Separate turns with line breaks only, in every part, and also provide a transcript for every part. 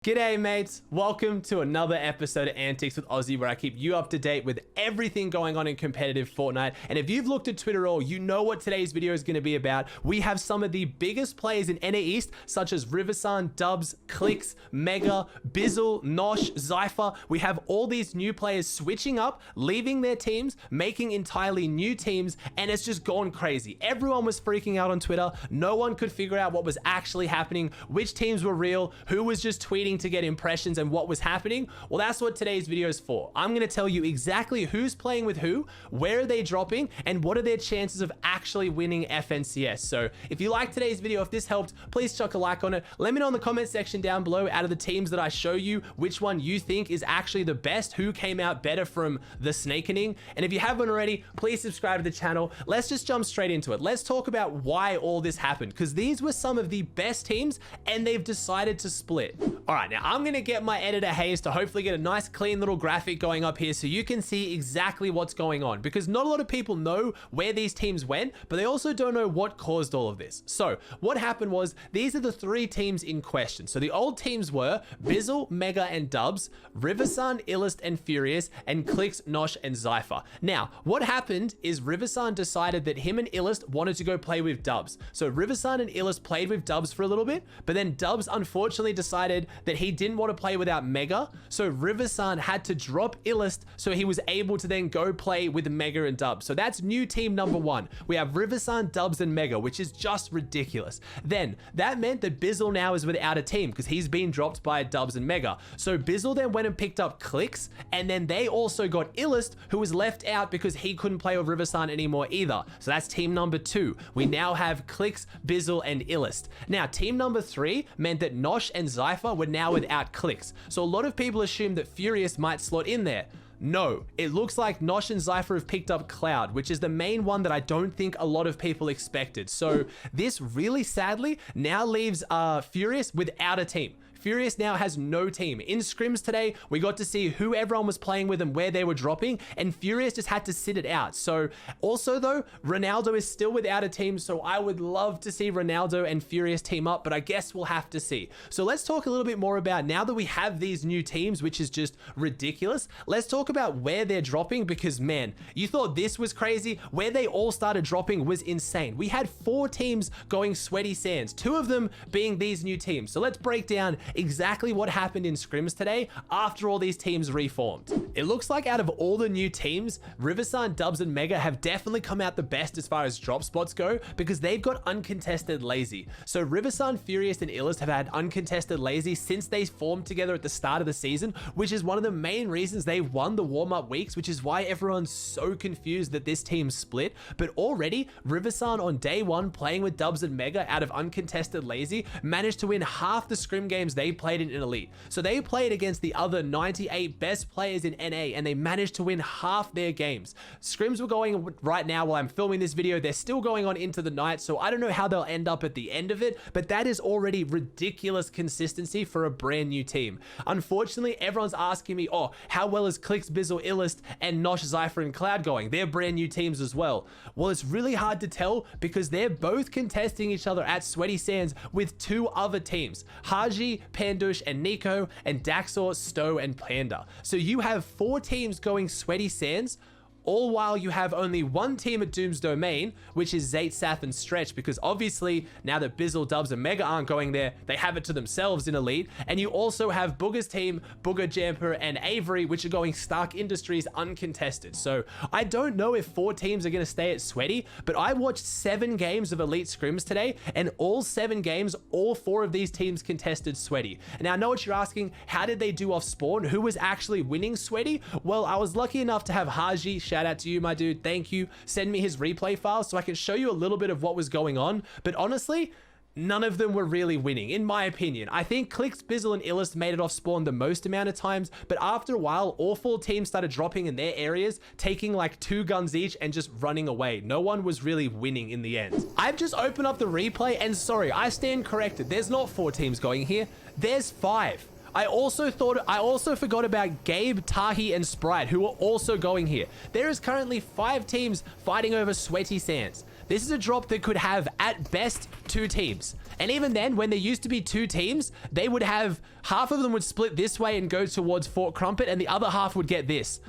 G'day mates, welcome to another episode of Antics with Aussie, where I keep you up to date with everything going on in competitive Fortnite. And if you've looked at Twitter at all, you know what today's video is going to be about. We have some of the biggest players in NA East, such as Riversun, Dubs, Clix, Megga, Bizzle, Nosh, Zypher. We have all these new players switching up, leaving their teams, making entirely new teams, and it's just gone crazy. Everyone was freaking out on Twitter. No one could figure out what was actually happening, which teams were real, who was just tweeting to get impressions, and what was happening. Well, that's what today's video is for. I'm going to tell you exactly who's playing with who, where are they dropping, and what are their chances of actually winning FNCS. So if you like today's video, if this helped, please chuck a like on it. Let me know in the comment section down below, out of the teams that I show you, which one you think is actually the best, who came out better from the snakening. And if you haven't already, please subscribe to the channel. Let's just jump straight into it. Let's talk about why all this happened, because these were some of the best teams and they've decided to split. All right, now I'm going to get my editor Hayes to hopefully get a nice clean little graphic going up here so you can see exactly what's going on, because not a lot of people know where these teams went, but they also don't know what caused all of this. So what happened was, these are the three teams in question. So the old teams were Bizzle, Megga, and Dubs, Riversun, Illest, and Furious, and Clix, Nosh, and Zypher. Now, what happened is Riversun decided that him and Illest wanted to go play with Dubs. So Riversun and Illest played with Dubs for a little bit, but then Dubs unfortunately decided that he didn't want to play without Megga, so Riversun had to drop Illest so he was able to then go play with Megga and Dubs. So that's new team number one. We have Riversun, Dubs, and Megga, which is just ridiculous. Then that meant that Bizzle now is without a team because he's been dropped by Dubs and Megga. So Bizzle then went and picked up Clix, and then they also got Illest, who was left out because he couldn't play with Riversun anymore either. So that's team number two. We now have Clix, Bizzle, and Illest. Now team number three meant that Nosh and Zypher were now without Clix. So a lot of people assume that Furious might slot in there. No, it looks like Nosh and Zypher have picked up Cloud, which is the main one that I don't think a lot of people expected. So this really sadly now leaves Furious without a team. Furious now has no team. In scrims today, we got to see who everyone was playing with and where they were dropping, and Furious just had to sit it out. So also though, Ronaldo is still without a team, so I would love to see Ronaldo and Furious team up, but I guess we'll have to see. So let's talk a little bit more about, now that we have these new teams, which is just ridiculous, let's talk about where they're dropping, because man, you thought this was crazy. Where they all started dropping was insane. We had 4 teams going Sweaty Sands, 2 of them being these new teams. So let's break down exactly what happened in scrims today after all these teams reformed. It looks like out of all the new teams, Riversun, Dubs, and Megga have definitely come out the best as far as drop spots go, because they've got uncontested lazy. So Riversun, Furious, and Illest have had uncontested lazy since they formed together at the start of the season, which is one of the main reasons they won the warm-up weeks, which is why everyone's so confused that this team split. But already Riversun on day one playing with Dubs and Megga out of uncontested lazy managed to win half the scrim games they played in Elite. So they played against the other 98 best players in NA and they managed to win half their games. Scrims were going right now while I'm filming this video. They're still going on into the night, so I don't know how they'll end up at the end of it, but that is already ridiculous consistency for a brand new team. Unfortunately, everyone's asking me, oh, how well is Clix, Bizzle, Illest, and Nosh, Zypher, and Cloud going? They're brand new teams as well. Well, it's really hard to tell because they're both contesting each other at Sweaty Sands with 2 other teams, Haji, Pandush, and Nico, and Daxor, Stowe, and Panda. So you have 4 teams going Sweaty Sands, all while you have only 1 team at Doom's Domain, which is Zayt, Sath, and Stretch, because obviously now that Bizzle, Dubs, and Megga aren't going there, they have it to themselves in Elite. And you also have Booger's team, Booger, Jamper, and Avery, which are going Stark Industries uncontested. So I don't know if 4 teams are going to stay at Sweaty, but I watched 7 games of Elite scrims today, and all 7 games, all 4 of these teams contested Sweaty. And now I know what you're asking, how did they do off spawn? Who was actually winning Sweaty? Well, I was lucky enough to have Haji, shout out to you, my dude, thank you, send me his replay file so I can show you a little bit of what was going on. But honestly, none of them were really winning, in my opinion. I think Clix, Bizzle, and Illest made it off spawn the most amount of times, but after a while, all 4 teams started dropping in their areas, taking like 2 guns each and just running away. No one was really winning in the end. I've just opened up the replay, and sorry, I stand corrected. There's not 4 teams going here. There's 5. I also forgot about Gabe, Tahi, and Sprite, who are also going here. There is currently 5 teams fighting over Sweaty Sands. This is a drop that could have, at best, 2 teams. And even then, when there used to be 2 teams, they would have, half of them would split this way and go towards Fort Crumpet, and the other half would get this.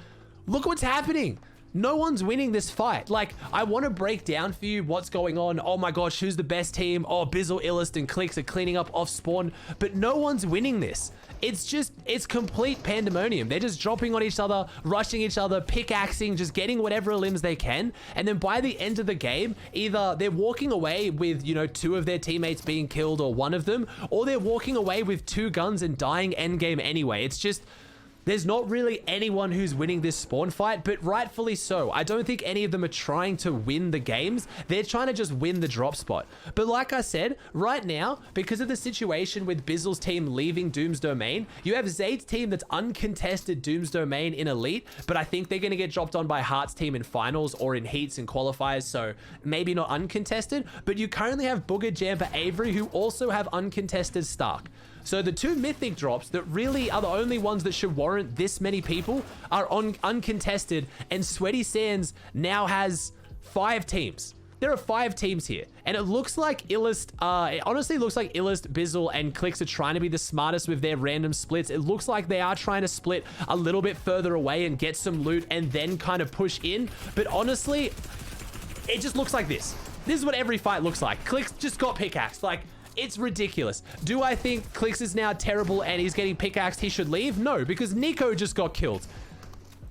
Look what's happening. No one's winning this fight. Like, I want to break down for you what's going on. Oh my gosh, who's the best team? Oh, Bizzle, Illust, and Clix are cleaning up off spawn, but no one's winning this. It's complete pandemonium. They're just dropping on each other, rushing each other, pickaxing, just getting whatever limbs they can. And then by the end of the game, either they're walking away with, you know, 2 of their teammates being killed or 1 of them, or they're walking away with 2 guns and dying endgame anyway. It's just, there's not really anyone who's winning this spawn fight, but rightfully so. I don't think any of them are trying to win the games. They're trying to just win the drop spot. But like I said, right now, because of the situation with Bizzle's team leaving Doom's Domain, you have Zayd's team that's uncontested Doom's Domain in Elite, but I think they're going to get dropped on by Heart's team in finals or in heats and qualifiers, so maybe not uncontested. But you currently have Booger, Jamper, Avery, who also have uncontested Stark. So the 2 mythic drops that really are the only ones that should warrant this many people are uncontested, and Sweaty Sands now has 5 teams. There are 5 teams here, and it looks like Illust, it honestly looks like Illust, Bizzle, and Clix are trying to be the smartest with their random splits. It looks like they are trying to split a little bit further away and get some loot and then kind of push in. But honestly, it just looks like this. This is what every fight looks like. Clix just got pickaxed. Like, it's ridiculous. Do I think Clix is now terrible and he's getting pickaxed, he should leave? No, because Nico just got killed.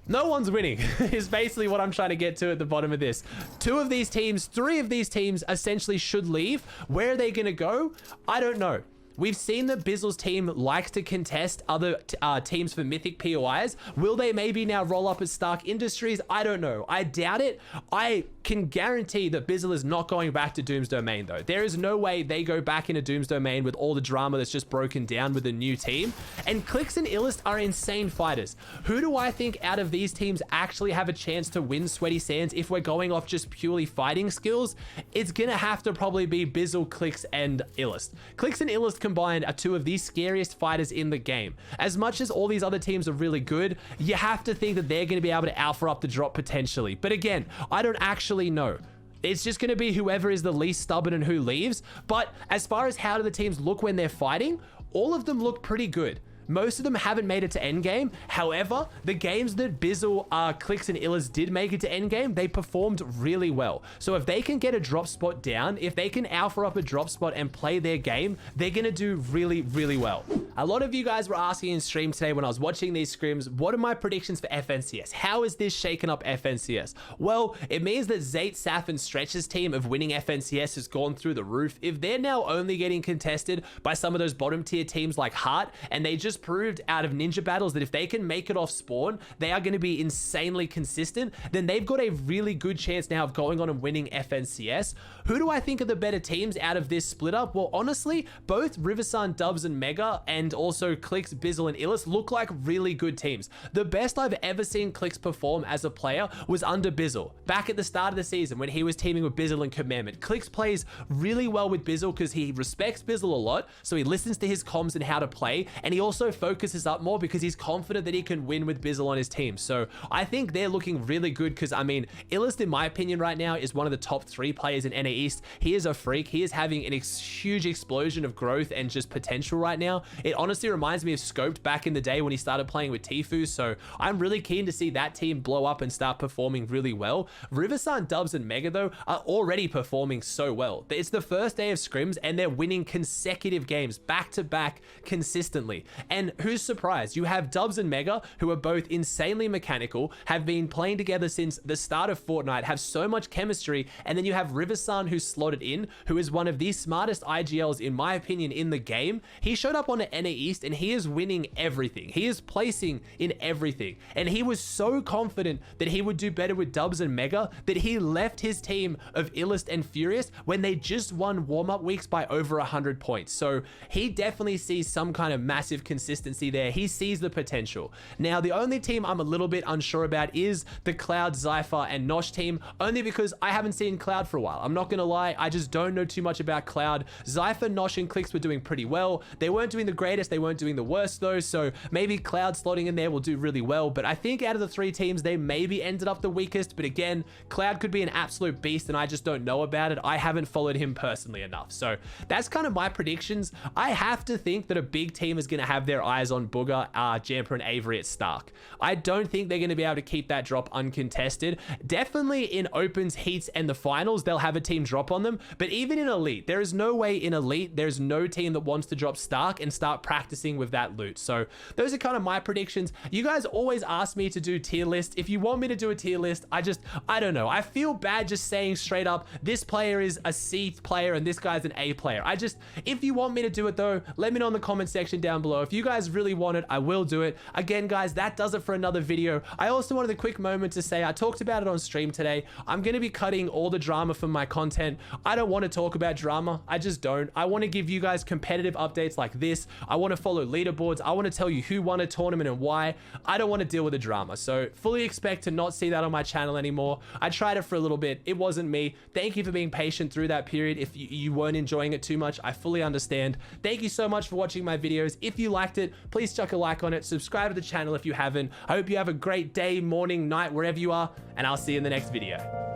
No one's winning is basically what I'm trying to get to at the bottom of this. 2 of these teams, 3 of these teams essentially should leave. Where are they going to go? I don't know. We've seen that Bizzle's team likes to contest other teams for mythic POIs. Will they maybe now roll up as Stark Industries? I don't know. I doubt it. I can guarantee that Bizzle is not going back to Doom's Domain, though. There is no way they go back into Doom's Domain with all the drama that's just broken down with a new team. And Clix and Illust are insane fighters. Who do I think out of these teams actually have a chance to win Sweaty Sands if we're going off just purely fighting skills? It's gonna have to probably be Bizzle, Clix, and Illust. Clix and Illust combined are 2 of the scariest fighters in the game. As much as all these other teams are really good, you have to think that they're going to be able to alpha up the drop potentially. But again, I don't actually know. It's just going to be whoever is the least stubborn and who leaves. But as far as how do the teams look when they're fighting, all of them look pretty good. Most of them haven't made it to endgame. However, the games that Bizzle, Clix, and Illust did make it to endgame, they performed really well. So if they can get a drop spot down, if they can alpha up a drop spot and play their game, they're going to do really, really well. A lot of you guys were asking in stream today when I was watching these scrims, what are my predictions for FNCS? How is this shaking up FNCS? Well, it means that Zayt, Saf, and Stretch's team of winning FNCS has gone through the roof. If they're now only getting contested by some of those bottom tier teams like Heart, and they just proved out of ninja battles that if they can make it off spawn, they are going to be insanely consistent, then they've got a really good chance now of going on and winning FNCS. Who do I think are the better teams out of this split up? Well, honestly, both Riversun, Dubs, and Megga, and also Clix, Bizzle, and Illust look like really good teams. The best I've ever seen Clix perform as a player was under Bizzle, back at the start of the season when he was teaming with Bizzle and Commandment. Clix plays really well with Bizzle because he respects Bizzle a lot, so he listens to his comms and how to play, and he also focuses up more because he's confident that he can win with Bizzle on his team. So I think they're looking really good because, I mean, Illust, in my opinion right now, is one of the top 3 players in NA East. He is a freak. He is having an huge explosion of growth and just potential right now. It honestly reminds me of Scoped back in the day when he started playing with Tfue, so I'm really keen to see that team blow up and start performing really well. Riversun, Dubs, and Megga, though, are already performing so well. It's the first day of scrims and they're winning consecutive games back to back consistently. And who's surprised? You have Dubs and Megga, who are both insanely mechanical, have been playing together since the start of Fortnite, have so much chemistry, and then you have Riversun, who's slotted in, who is one of the smartest IGLs, in my opinion, in the game. He showed up on the NA East, and he is winning everything. He is placing in everything, and he was so confident that he would do better with Dubs and Megga that he left his team of Illust and Furious when they just won warm-up weeks by over 100 points. So he definitely sees some kind of massive consistency consistency there. He sees the potential. Now, the only team I'm a little bit unsure about is the Cloud, Zypher, and Nosh team, only because I haven't seen Cloud for a while. I'm not gonna lie, I just don't know too much about Cloud. Zypher, Nosh, and Clix were doing pretty well. They weren't doing the greatest, they weren't doing the worst though, so maybe Cloud slotting in there will do really well, but I think out of the 3 teams, they maybe ended up the weakest, but again, Cloud could be an absolute beast and I just don't know about it. I haven't followed him personally enough. So that's kind of my predictions. I have to think that a big team is going to have their eyes on Booger, Jamper, and Avery at Stark. I don't think they're going to be able to keep that drop uncontested. Definitely in opens, heats, and the finals, they'll have a team drop on them. But even in Elite, there is no way in Elite, there's no team that wants to drop Stark and start practicing with that loot. So those are kind of my predictions. You guys always ask me to do tier lists. If you want me to do a tier list, I don't know. I feel bad just saying straight up, this player is a C player and this guy's an A player. If you want me to do it though, let me know in the comment section down below. If you guys really want it, I will do it. Again, guys, that does it for another video. I also wanted a quick moment to say, I talked about it on stream today. I'm going to be cutting all the drama from my content. I don't want to talk about drama. I just don't. I want to give you guys competitive updates like this. I want to follow leaderboards. I want to tell you who won a tournament and why. I don't want to deal with the drama. So fully expect to not see that on my channel anymore. I tried it for a little bit. It wasn't me. Thank you for being patient through that period. If you weren't enjoying it too much, I fully understand. Thank you so much for watching my videos. If you liked it, please chuck a like on it. Subscribe to the channel if you haven't. I hope you have a great day, morning, night, wherever you are, and I'll see you in the next video.